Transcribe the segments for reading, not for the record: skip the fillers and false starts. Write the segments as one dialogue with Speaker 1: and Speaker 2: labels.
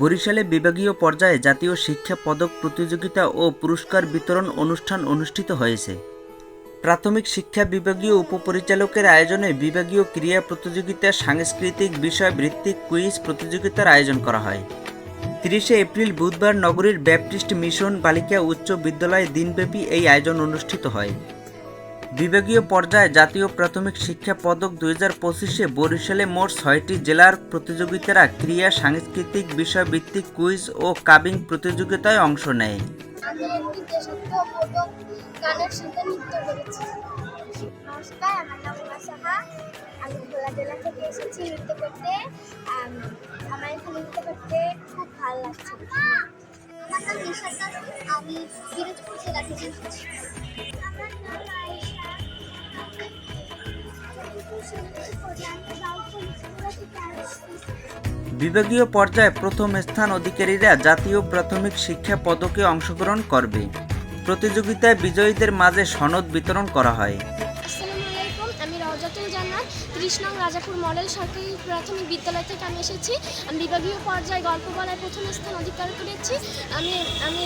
Speaker 1: বরিশালে বিভাগীয় পর্যায়ে জাতীয় শিক্ষা পদক প্রতিযোগিতা ও পুরস্কার বিতরণ অনুষ্ঠান অনুষ্ঠিত হয়েছে। প্রাথমিক শিক্ষা বিভাগীয় উপপরিচালকের আয়োজনে বিভাগীয় ক্রীড়া প্রতিযোগিতা, সাংস্কৃতিক বিষয় ভিত্তিক কুইজ প্রতিযোগিতার আয়োজন করা হয়। ৩০শে এপ্রিল বুধবার নগরীর ব্যাপটিস্ট মিশন বালিকা উচ্চ বিদ্যালয়ে দিনব্যাপী এই আয়োজন অনুষ্ঠিত হয়। বিভাগীয় পর্যায়ে জাতীয় প্রাথমিক শিক্ষা পদক ২০২৫-এ বরিশালে মোট ৬টি জেলার প্রতিযোগিতারা ক্রীড়া, সাংস্কৃতিক বিষয়ভিত্তিক কুইজ ও কাবিং প্রতিযোগিতায় অংশ নেয়।
Speaker 2: নমস্কার, আমার নাম উমা সাহা। আমি ভোলা জেলা থেকে এসেছি নৃত্য করতে। আমার এখানে নৃত্য করতে খুব ভালো লাগছে। আমার নাম নিশাতা, আমি পিরোজপুর জেলা থেকে এসেছি। আমার নাম আয়েশা।
Speaker 1: বিভাগীয় পর্যায়ে প্রথম স্থান অধিকারীরা জাতীয় প্রাথমিক শিক্ষা পদকে অংশগ্রহণ করবে। প্রতিযোগিতায় বিজয়ীদের মাঝে সনদ বিতরণ করা হয়।
Speaker 3: আসসালামু আলাইকুম, আমি রওজাতুল জান্নাত ৩০ নং রাজাপুর মডেল সরকারি প্রাথমিক বিদ্যালয় থেকে আমি এসেছি। আমি বিভাগীয় পর্যায়ে গল্প বলায় প্রথম স্থান অধিকার করেছি। আমি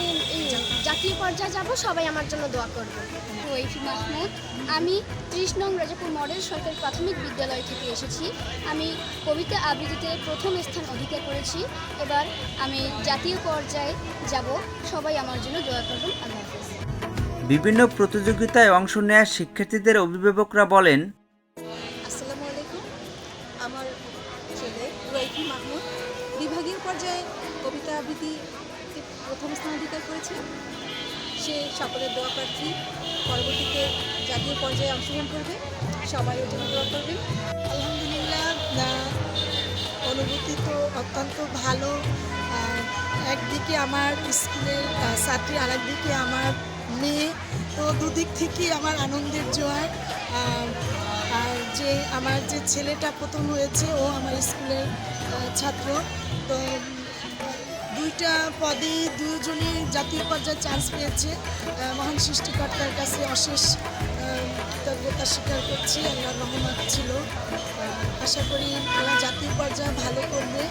Speaker 3: জাতীয় পর্যায়ে যাব, সবাই আমার জন্য দোয়া করবে। ওয়াইফি মাহমুদ, আমি ৩০ নং রাজাপুর মডেল সরকারি প্রাথমিক বিদ্যালয় থেকে এসেছি। আমি কবিতা আবৃত্তিতে প্রথম স্থান অধিকার করেছি। এবার আমি জাতীয় পর্যায়ে যাব, সবাই আমার জন্য দোয়া করবেন। আল্লাহ হাফেজ।
Speaker 1: বিভিন্ন প্রতিযোগিতায় অংশ নেওয়া শিক্ষার্থীদের অভিভাবকরা বলেন,
Speaker 4: আসসালামু আলাইকুম, আমার ছেলে ওয়াইফি মাহমুদ বিভাগীয় পর্যায়ে কবিতা আবৃত্তিতে প্রথম স্থান অধিকার করেছে। সে সকলের দোয়া প্রার্থী, পরবর্তীতে জাতীয় পর্যায়ে অংশগ্রহণ করবে, সবাই ওর জন্য দোয়া করবেন। আলহামদুলিল্লাহ, অনুভূতি তো অত্যন্ত ভালো। একদিকে আমার স্কুলের ছাত্রী, আরেকদিকে আমার মেয়ে, তো দুদিক থেকেই আমার আনন্দের জোয়ার। আর আমার যে ছেলেটা প্রথম হয়েছে, ও আমার স্কুলের ছাত্র। তো দুইটা পদে দুজনই জাতীয় পর্যায়ে চান্স পেয়েছে। মহান সৃষ্টিকর্তার কাছে অশেষ কৃতজ্ঞতা স্বীকার করছি। আল্লাহর রহমত ছিল। আশা করি ওরা জাতীয় পর্যায়ে ভালো করবে,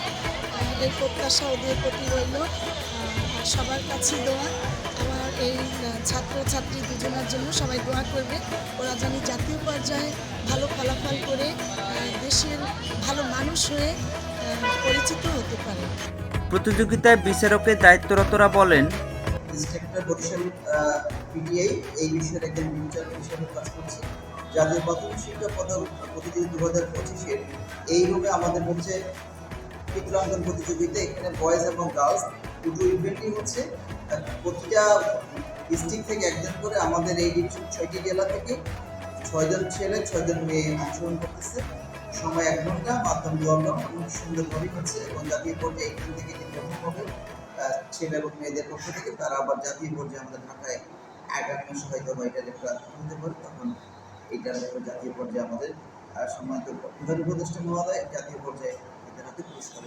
Speaker 4: এই প্রত্যাশা ওদের প্রতি রইল। আর সবার কাছে দোয়া, আমার এই ছাত্রছাত্রী দুজনের জন্য সবাই দোয়া করবে, ওরা যেন জাতীয় পর্যায়ে ভালো ফলাফল করে দেশের ভালো মানুষ হয়ে পরিচিত হতে পারে।
Speaker 1: প্রতিযোগিতায় বিচারকের দায়িত্বরতরা বলেন,
Speaker 5: ইন্সপেক্টর বরিশাল পিডিআই এই বিষয়ের একজন বিচারক হিসেবে কাজ করছি। জাতীয় প্রাথমিক শিক্ষা পদক প্রতিযোগিতা 2025-এর এইভাবে আমাদের হচ্ছে চিত্রাঙ্কন প্রতিযোগিতা। এখানে বয়েজ এবং গার্লস দুটো ইভেন্টই হচ্ছে। প্রতিটা ডিস্ট্রিক্ট থেকে একজন করে আমাদের এই 6টি জেলা থেকে 6 জন ছেলে 6 জন মেয়ে অংশগ্রহণ করতেছে। সময় 1 ঘন্টা, মাধ্যম 2 ঘন্টা, অনেক সুন্দরভাবেই হচ্ছে। এবং জাতীয় পর্যায়ে এখান থেকে যে প্রথম হবে ছেলে এবং মেয়েদের পক্ষ থেকে, তারা আবার জাতীয় পর্যায়ে আমাদের ঢাকায় আগামী মাসে হয়তো বা এটা একটা হতে পারে, তখন এইটার জাতীয় পর্যায়ে আমাদের সম্মানিত প্রধান উপদেষ্টা মহোদয় জাতীয় পর্যায়ে এদের হাতে পুরস্কার